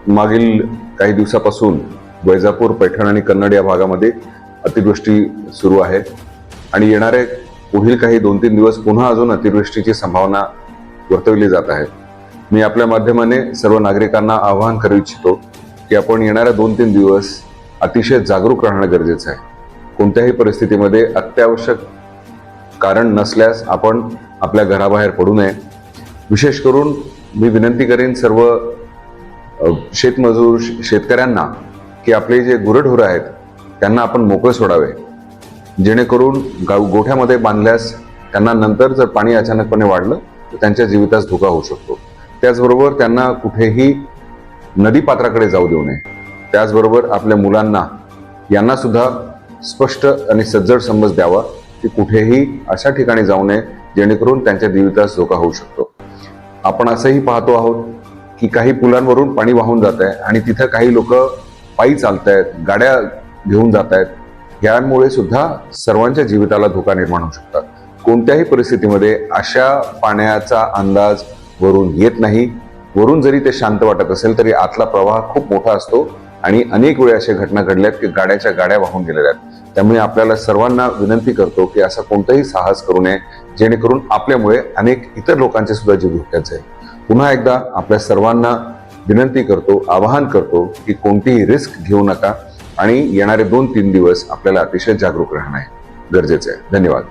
मागील काही दिवसापासून वैजापूर, पैठण आणि कन्नड या भागामध्ये अतिवृष्टी सुरू आहे आणि येणारे पुढील काही 2-3 दिवस पुन्हा अजून अतिवृष्टीची संभावना वर्तवली जात आहे. मी आपल्या माध्यमाने सर्व नागरिकांना आवाहन करू इच्छितो की आपण येणाऱ्या 2-3 दिवस अतिशय जागरूक राहणं गरजेचं आहे. कोणत्याही परिस्थितीमध्ये अत्यावश्यक कारण नसल्यास आपण आपल्या घराबाहेर पडू नये. विशेष करून मी विनंती करेन सर्व शेतमजूर शेतकऱ्यांना की आपले जे गुरढोरं आहेत त्यांना आपण मोकळे सोडावे, जेणेकरून गोठ्यामध्ये बांधल्यास त्यांना नंतर जर पाणी अचानकपणे वाढलं तर त्यांच्या जीवितास धोका होऊ शकतो. त्याचबरोबर त्यांना कुठेही नदी पात्राकडे जाऊ देऊ नये. त्याचबरोबर आपल्या मुलांना यांना सुद्धा स्पष्ट आणि सज्जड समज द्यावा की कुठेही अशा ठिकाणी जाऊ नये जेणेकरून त्यांच्या जीवितास धोका होऊ शकतो. आपण असंही पाहतो आहोत की काही पुलांवरून पाणी वाहून जात आहे आणि तिथं काही लोक पायी चालतायत, गाड्या घेऊन जात आहेत. यामुळे सुद्धा सर्वांच्या जीविताला धोका निर्माण होऊ शकतात. कोणत्याही परिस्थितीमध्ये अशा पाण्याचा अंदाज वरून येत नाही. वरून जरी ते शांत वाटत असेल तरी आतला प्रवाह खूप मोठा असतो आणि अनेक वेळा अशा घटना घडल्यात की गाड्याच्या गाड्या वाहून गेलेल्या आहेत. त्यामुळे आपल्याला सर्वांना विनंती करतो की असं कोणतंही साहस करू नये जेणेकरून आपल्यामुळे अनेक इतर लोकांचे सुद्धा जीव धोक्यात जाईल. पुन्हा एकदा आपल्या सर्वांना विनंती करतो, आवाहन करतो की कोणतीही रिस्क घेऊ नका आणि येणारे 2-3 दिवस आपल्याला अतिशय जागरूक राहणं गरजेचं आहे. धन्यवाद.